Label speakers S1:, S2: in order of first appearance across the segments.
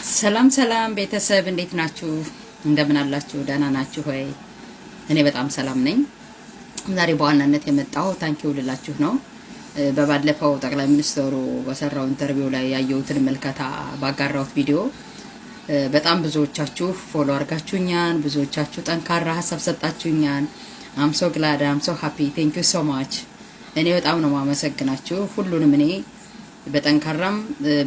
S1: ሰላም ቤተሰብ እንዴት ናችሁ? እንደምን አላችሁ? ደህና ናችሁ ወይ? እኔ በጣም ሰላም ነኝ። ዛሬ በዋናነት የመጣው ታንኪው ልላችሁ ነው። በባለፈው ጠቅላይ ሚኒስትሩ በሰራው ኢንተርቪው ላይ ያየሁትን መልከታ ባጋራሁት ቪዲዮ በጣም ብዙዎቻችሁ ፎሎ አድርጋችሁኛል። ብዙዎቻችሁ ጠንካራ ሀሳብ ሰጣችሁኛል። አም ሶ ግላድ አም ሶ ሃፒ ቴንክ ዩ ሶ ማች። እኔ በጣም ነው ማመሰግናችሁ ሁሉንም። እኔ በጠንካራም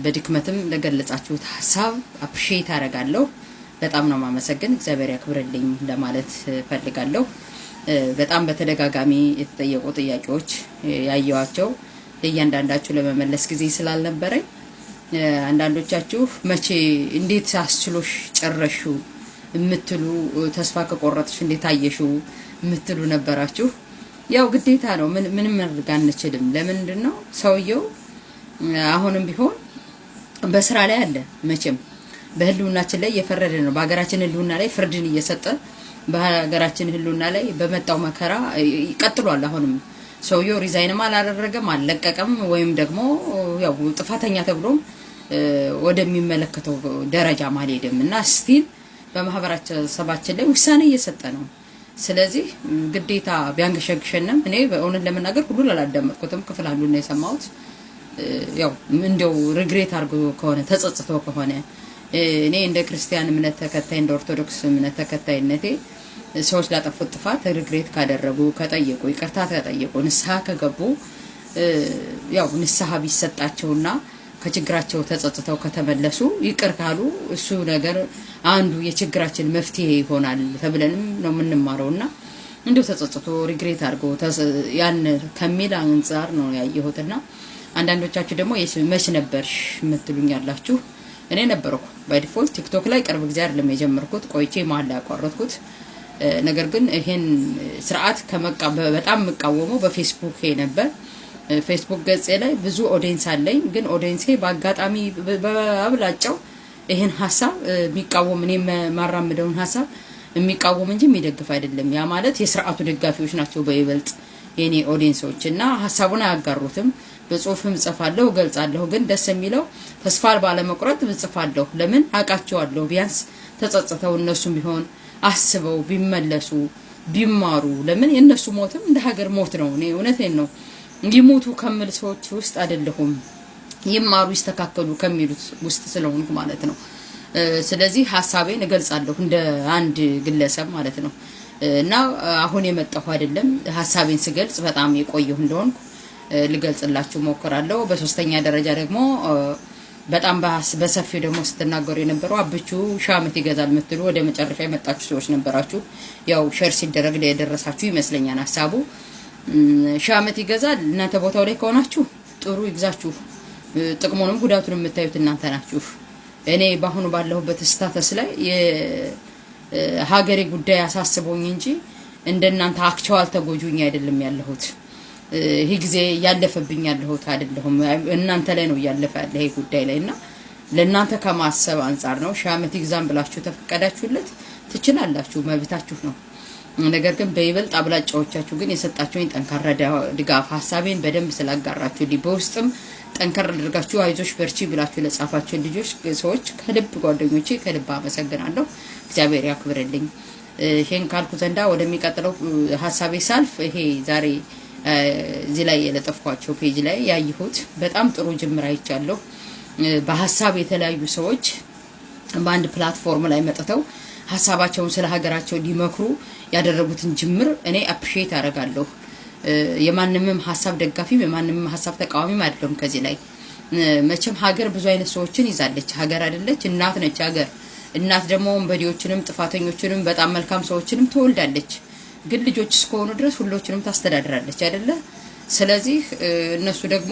S1: በድክመትም ለገለጻችሁት ሀሳብ አፕሪሺየት አደርጋለሁ። በጣም ነው ማመሰግን። እግዚአብሔር ያክብርልኝ ለማለት ፈልጋለሁ። በጣም በተደጋጋሚ የተጠየቁ ጥያቄዎች ያየዋቸው እያንዳንዳችሁ ለመመለስ ጊዜ ስላልነበረኝ አንዳንዶቻችሁ መቼ እንዴት አስችሎሽ ጨረሹ የምትሉ፣ ተስፋ ከቆረጥሽ እንዴት አየሹ የምትሉ ነበራችሁ። ያው ግዴታ ነው፣ ምንም ማድረግ አንችልም። ለምንድን ነው ሰውየው አሁንም ቢሆን በስራ ላይ አለ። መቼም በህልውናችን ላይ የፈረደ ነው። በሀገራችን ህልውና ላይ ፍርድን እየሰጠ በሀገራችን ህልውና ላይ በመጣው መከራ ይቀጥሏል። አሁንም ሰውየው ሪዛይንም አላደረገም፣ አልለቀቀም፣ ወይም ደግሞ ያው ጥፋተኛ ተብሎም ወደሚመለከተው ደረጃ አልሄደም እና ስቲል በማህበረሰባችን ላይ ውሳኔ እየሰጠ ነው። ስለዚህ ግዴታ ቢያንገሸግሸንም እኔ በእውነት ለመናገር ሁሉን አላዳመጥኩትም። ክፍል አንዱን ነው የሰማሁት። ያው እንደው ሪግሬት አድርጎ ከሆነ ተጸጽቶ ከሆነ እኔ እንደ ክርስቲያን እምነት ተከታይ እንደ ኦርቶዶክስ እምነት ተከታይነቴ ሰዎች ላጠፉት ጥፋት ሪግሬት ካደረጉ፣ ከጠየቁ፣ ይቅርታ ከጠየቁ፣ ንስሐ ከገቡ ያው ንስሐ ቢሰጣቸውና ከችግራቸው ተጸጽተው ከተመለሱ ይቅር ካሉ እሱ ነገር አንዱ የችግራችን መፍትሄ ይሆናል ተብለንም ነው የምንማረውና እንደው ተጸጽቶ ሪግሬት አድርጎ ያን ከሚል አንፃር ነው ያየሁትና አንዳንዶቻችሁ ደግሞ መች ነበርሽ የምትሉኝ ያላችሁ። እኔ ነበርኩ ባይ ዲፎልት ቲክቶክ ላይ ቅርብ ጊዜ አይደለም የጀመርኩት፣ ቆይቼ መሀል ላይ ያቋረጥኩት። ነገር ግን ይሄን ስርዓት በጣም የምቃወመው በፌስቡክ ነበር። ፌስቡክ ገጼ ላይ ብዙ ኦዲየንስ አለኝ። ግን ኦዲየንሴ በአጋጣሚ በአብላጫው ይሄን ሀሳብ የሚቃወም እኔ የማራምደውን ሀሳብ የሚቃወም እንጂ የሚደግፍ አይደለም። ያ ማለት የስርዓቱ ደጋፊዎች ናቸው በይበልጥ የኔ ኦዲየንሶች እና ሀሳቡን አያጋሩትም። በጽሁፍም ጽፋለሁ፣ ገልጻለሁ። ግን ደስ የሚለው ተስፋ ባለመቁረጥ ጽፋለሁ። ለምን አውቃቸዋለሁ። ቢያንስ ተጸጽተው እነሱም ቢሆን አስበው ቢመለሱ ቢማሩ። ለምን የነሱ ሞትም እንደ ሀገር ሞት ነው። እኔ እውነቴን ነው ይሞቱ ከምል ሰዎች ውስጥ አይደለሁም። ይማሩ ይስተካከሉ ከሚሉት ውስጥ ስለሆንኩ ማለት ነው። ስለዚህ ሀሳቤን እገልጻለሁ እንደ አንድ ግለሰብ ማለት ነው። እና አሁን የመጣሁ አይደለም። ሀሳቤን ስገልጽ በጣም የቆየሁ እንደሆንኩ ልገልጽላችሁ ሞክራለሁ። በሶስተኛ ደረጃ ደግሞ በጣም በሰፊው ደግሞ ስትናገሩ የነበረው አብቹ ሺህ ዓመት ይገዛል የምትሉ ወደ መጨረሻ የመጣችሁ ሰዎች ነበራችሁ። ያው ሼር ሲደረግ የደረሳችሁ ይመስለኛል ሀሳቡ። ሺህ ዓመት ይገዛል። እናንተ ቦታው ላይ ከሆናችሁ ጥሩ ይግዛችሁ። ጥቅሙንም ጉዳቱንም የምታዩት እናንተ ናችሁ። እኔ በአሁኑ ባለሁበት ስታተስ ላይ የሀገሬ ጉዳይ አሳስቦኝ እንጂ እንደናንተ አክቹዋል ተጎጁኝ አይደለም ያለሁት። ይሄ ጊዜ ያለፈብኝ ያለሁት አይደለሁም። እናንተ ላይ ነው ያለፈ ያለ ይሄ ጉዳይ ላይና ለእናንተ ከማሰብ አንፃር ነው። ሺህ ዓመት ይግዛም ብላችሁ ተፈቀዳችሁለት ትችላላችሁ፣ መብታችሁ ነው። ነገር ግን በይበልጥ አብላጫዎቻችሁ ግን የሰጣችሁኝ ጠንካራ ድጋፍ ሀሳቤን በደንብ ስላጋራችሁልኝ በውስጥም ጠንከር አድርጋችሁ አይዞሽ በርቺ ብላችሁ ለጻፋችሁ ልጆች ሰዎች ከልብ ጓደኞቼ ከልብ አመሰግናለሁ። እግዚአብሔር ያክብርልኝ። ይሄን ካልኩ ዘንዳ ወደሚቀጥለው ሀሳቤ ሳልፍ ይሄ ዛሬ እዚህ ላይ የለጠፍኳቸው ፔጅ ላይ ያየሁት በጣም ጥሩ ጅምር አይቻለሁ። በሀሳብ የተለያዩ ሰዎች በአንድ ፕላትፎርም ላይ መጥተው ሀሳባቸውን ስለ ሀገራቸው ሊመክሩ ያደረጉትን ጅምር እኔ አፕሪሺየት አደርጋለሁ። የማንንም ሀሳብ ደጋፊም የማንንም ሀሳብ ተቃዋሚም አይደለም። ከዚህ ላይ መቼም ሀገር ብዙ አይነት ሰዎችን ይዛለች። ሀገር አይደለች እናት ነች ሀገር። እናት ደግሞ ወንበዴዎችንም ጥፋተኞችንም በጣም መልካም ሰዎችንም ትወልዳለች። ግን ልጆች እስከሆኑ ድረስ ሁሎችንም ታስተዳድራለች አይደለ? ስለዚህ እነሱ ደግሞ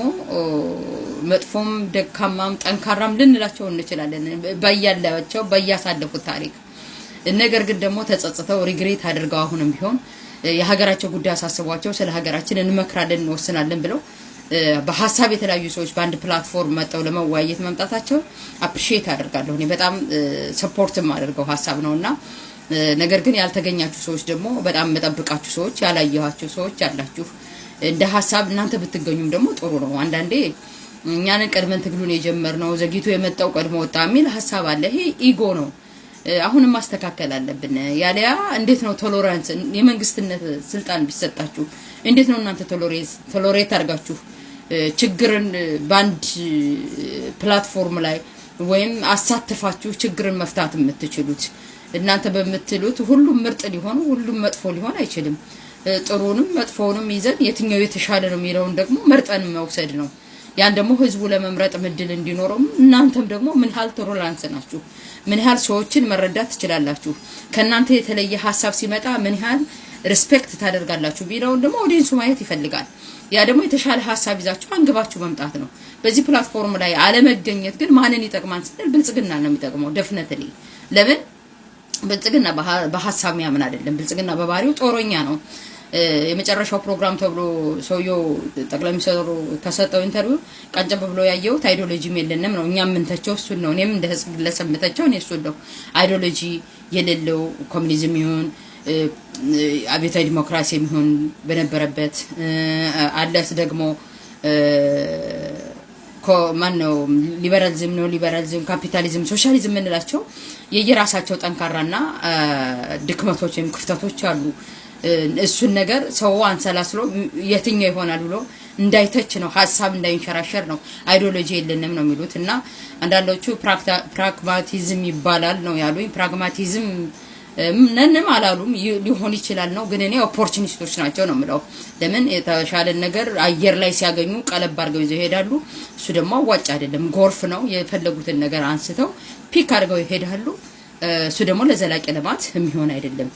S1: መጥፎም ደካማም ጠንካራም ልንላቸው እንችላለን በያላቸው በያሳለፉት ታሪክ። ነገር ግን ደግሞ ተጸጽተው ሪግሬት አድርገው አሁንም ቢሆን የሀገራቸው ጉዳይ አሳስቧቸው ስለ ሀገራችን እንመክራለን እንወስናለን ብለው በሀሳብ የተለያዩ ሰዎች በአንድ ፕላትፎርም መጥተው ለመወያየት መምጣታቸው አፕሪሺየት አደርጋለሁ። እኔ በጣም ሰፖርትም አድርገው ሀሳብ ነውና ነገር ግን ያልተገኛችሁ ሰዎች ደግሞ በጣም መጠብቃችሁ ሰዎች ያላየኋችሁ ሰዎች አላችሁ። እንደ ሀሳብ እናንተ ብትገኙም ደግሞ ጥሩ ነው። አንዳንዴ እኛን ቀድመን ትግሉን የጀመርነው ዘግይቶ የመጣው ቀድሞ ወጣ የሚል ሐሳብ አለ። ይሄ ኢጎ ነው። አሁንም ማስተካከል አለብን። ያለያ እንዴት ነው ቶለራንስ የመንግስትነት ስልጣን ቢሰጣችሁ እንዴት ነው እናንተ ቶለሬት አድርጋችሁ ችግርን ባንድ ፕላትፎርም ላይ ወይም አሳትፋችሁ ችግርን መፍታት የምትችሉት? እናንተ በመትሉት ሁሉም ምርጥ ሊሆን ሁሉም መጥፎ ሊሆን አይችልም። ጥሩንም መጥፎውንም ይዘን የትኛው የተሻለ ነው የሚለውን ደግሞ መርጠን መውሰድ ነው። ያን ደግሞ ህዝቡ ለመምረጥ ምድል እንዲኖረው እናንተም ደግሞ ምን ያህል ቶለራንስ ናችሁ፣ ምን ያህል ሰዎችን መረዳት ትችላላችሁ፣ ከናንተ የተለየ ሐሳብ ሲመጣ ምን ያህል ሪስፔክት ታደርጋላችሁ ቢለውን ደግሞ ኦዲየንሱ ማየት ይፈልጋል። ያ ደግሞ የተሻለ ሐሳብ ይዛችሁ አንግባችሁ መምጣት ነው። በዚህ ፕላትፎርም ላይ አለመገኘት ግን ማንን ይጠቅማል ስንል ብልጽግና ነው የሚጠቅመው ዴፊኒትሊ። ለምን ብልጽግና በሐሳብ ያምን አይደለም። ብልጽግና በባህሪው ጦረኛ ነው። የመጨረሻው ፕሮግራም ተብሎ ሰውየው ጠቅላይ ሚኒስትሩ ከሰጠው ኢንተርቪው ቀንጨብ ብሎ ያየው አይዲዮሎጂም የለንም ነው። እኛም ምንተቸው እሱን ነው። እኔም እንደ ህዝብ ግለሰብ ምንተቸው እኔ እሱን ነው። አይዲዮሎጂ የሌለው ኮሙኒዝም ይሁን አብዮታዊ ዲሞክራሲ ይሁን በነበረበት አለስ ደግሞ ማነው ሊበራሊዝም ነው ሊበራሊዝም ካፒታሊዝም ሶሻሊዝም እንላቸው የየራሳቸው ጠንካራና ድክመቶች ወይም ክፍተቶች አሉ። እሱን ነገር ሰው አንሰላስሎ የትኛው ይሆናል ብሎ እንዳይተች ነው፣ ሐሳብ እንዳይንሸራሸር ነው። አይዲዮሎጂ የለንም ነው የሚሉት እና አንዳንዶቹ ፕራግማቲዝም ይባላል ነው ያሉኝ። ፕራግማቲዝም ነንም አላሉም ሊሆን ይችላል ነው። ግን እኔ ኦፖርቹኒስቶች ናቸው ነው የምለው። ለምን የተሻለ ነገር አየር ላይ ሲያገኙ ቀለብ አድርገው ይዘው ይሄዳሉ። እሱ ደግሞ አዋጭ አይደለም። ጎርፍ ነው። የፈለጉትን ነገር አንስተው ፒክ አድርገው ይሄዳሉ። እሱ ደግሞ ለዘላቂ ልማት የሚሆን አይደለም።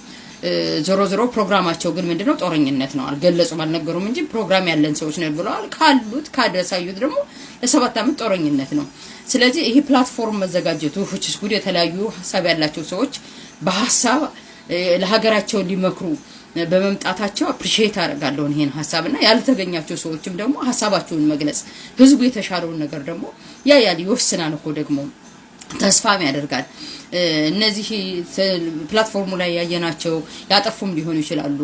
S1: ዞሮ ዞሮ ፕሮግራማቸው ግን ምንድነው? ጦረኝነት ነው። አልገለጹም አልነገሩም እንጂ ፕሮግራም ያለን ሰዎች ነው ብለዋል። ካሉት ካደሳዩት ደግሞ ለ7 አመት ጦረኝነት ነው። ስለዚህ ይሄ ፕላትፎርም መዘጋጀቱ ፍቺስ ጉድ የተለያዩ ሐሳብ ያላቸው ሰዎች በሐሳብ ለሀገራቸው ሊመክሩ በመምጣታቸው አፕሪሺየት አደርጋለሁ ይሄን ሐሳብና ያልተገኛቸው ሰዎችም ደግሞ ሐሳባቸውን መግለጽ ህዝቡ የተሻለውን ነገር ደግሞ ያያል ይወስናል እኮ ደግሞ ተስፋም ያደርጋል። እነዚህ ፕላትፎርሙ ላይ ያየናቸው ያጠፉም ሊሆኑ ይችላሉ።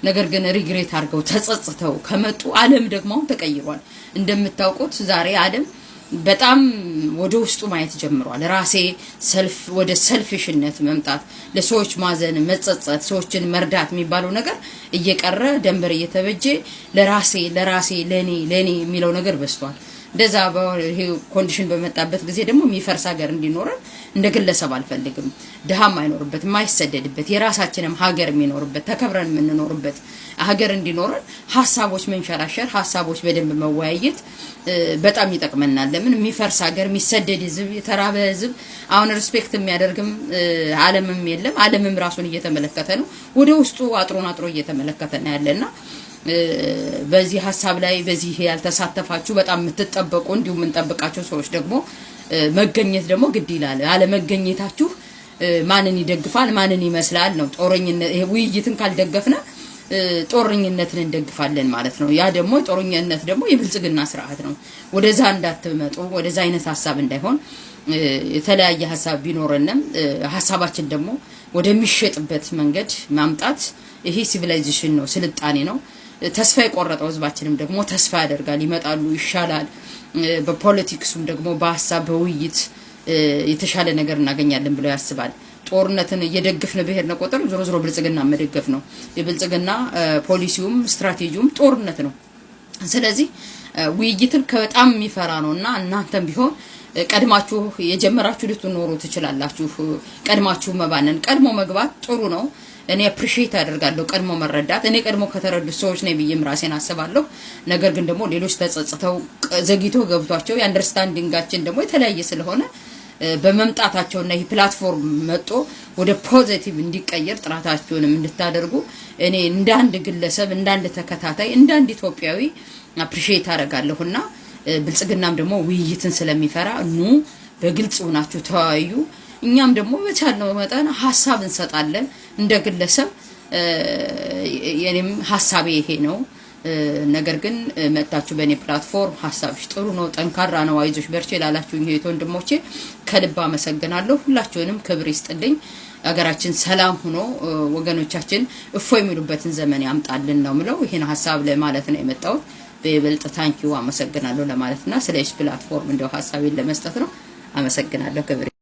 S1: ነገር ግን ሪግሬት አድርገው ተጸጽተው ከመጡ ዓለም ደግሞ ተቀይሯል። እንደምታውቁት ዛሬ ዓለም በጣም ወደ ውስጡ ማየት ጀምሯል። ራሴ ወደ ሰልፊሽነት መምጣት፣ ለሰዎች ማዘን፣ መጸጸት፣ ሰዎችን መርዳት የሚባለው ነገር እየቀረ ደንበር እየተበጀ ለራሴ ለኔ የሚለው ነገር በስቷል። እንደዛ ይሄ ኮንዲሽን በመጣበት ጊዜ ደግሞ የሚፈርስ ሀገር እንዲኖረን እንደ ግለሰብ አልፈልግም። ድሃም አይኖርበት የማይሰደድበት የራሳችንም ሀገር የሚኖርበት ተከብረን የምንኖርበት ሀገር እንዲኖረን ሐሳቦች መንሸራሸር ሐሳቦች በደንብ መወያየት በጣም ይጠቅመናል። ለምን የሚፈርስ ሀገር የሚሰደድ ህዝብ የተራበ ህዝብ አሁን ሪስፔክት የሚያደርግም ዓለምም የለም። ዓለምም ራሱን እየተመለከተ ነው። ወደ ውስጡ አጥሮ እየተመለከተ ነው ያለና በዚህ ሐሳብ ላይ በዚህ ያልተሳተፋችሁ በጣም የምትጠበቁ እንዲሁ የምንጠብቃቸው ሰዎች ደግሞ መገኘት ደግሞ ግድ ይላል። አለ መገኘታችሁ ማንን ይደግፋል ማንን ይመስላል ነው። ጦረኝነት ይሄ ውይይትን ካልደገፍነ ጦረኝነትን እንደግፋለን ማለት ነው። ያ ደግሞ ጦረኝነት ደግሞ የብልጽግና ስርዓት ነው። ወደዛ እንዳትመጡ ወደዛ አይነት ሐሳብ እንዳይሆን የተለያየ ሐሳብ ቢኖርንም ሐሳባችን ደግሞ ወደሚሸጥበት መንገድ ማምጣት ይሄ ሲቪላይዜሽን ነው፣ ስልጣኔ ነው። ተስፋ የቆረጠው ህዝባችንም ደግሞ ተስፋ ያደርጋል፣ ይመጣሉ፣ ይሻላል። በፖለቲክሱም ደግሞ በሐሳብ በውይይት የተሻለ ነገር እናገኛለን ብለው ያስባል። ጦርነትን እየደገፍን በሄድን ቁጥር ዞሮ ብልጽግና መደገፍ ነው። የብልጽግና ፖሊሲውም ስትራቴጂውም ጦርነት ነው። ስለዚህ ውይይትን በጣም የሚፈራ ነውና እናንተም ቢሆን ቀድማችሁ የጀመራችሁ ልትኖሩ ትችላላችሁ። ቀድማችሁ መባነን ቀድሞ መግባት ጥሩ ነው። እኔ አፕሪሺየት አደርጋለሁ ቀድሞ መረዳት። እኔ ቀድሞ ከተረዱ ሰዎች ነኝ ብዬም ራሴን አስባለሁ። ነገር ግን ደግሞ ሌሎች ተጸጽተው ዘግይቶ ገብቷቸው የአንደርስታንዲንጋችን ደግሞ የተለያየ ስለሆነ በመምጣታቸውና ይሄ ፕላትፎርም መጥቶ ወደ ፖዚቲቭ እንዲቀየር ጥራታችሁንም እንድታደርጉ እኔ እንደ አንድ ግለሰብ እንደ አንድ ተከታታይ እንደ አንድ ኢትዮጵያዊ አፕሪሺየት አደርጋለሁና ብልጽግናም ደግሞ ውይይትን ስለሚፈራ ኑ በግልጽ ሆናችሁ ተወያዩ። እኛም ደግሞ በቻልነው መጠን ሐሳብ እንሰጣለን። እንደ ግለሰብ የኔም ሐሳቤ ይሄ ነው። ነገር ግን መጣችሁ በእኔ ፕላትፎርም ሐሳብሽ ጥሩ ነው፣ ጠንካራ ነው፣ አይዞሽ በርቺ ላላችሁኝ እህት ወንድሞቼ ከልብ አመሰግናለሁ። ሁላችሁንም ክብር ይስጥልኝ። ሀገራችን ሰላም ሆኖ ወገኖቻችን እፎይ የሚሉበትን ዘመን ያምጣልን ነው ምለው። ይሄን ሐሳብ ለማለት ነው የመጣሁት። በይበልጥ ታንኪው አመሰግናለሁ ለማለትና ስለ ኤስ ፕላትፎርም እንደው ሀሳቤን ለመስጠት ነው። አመሰግናለሁ። ክብር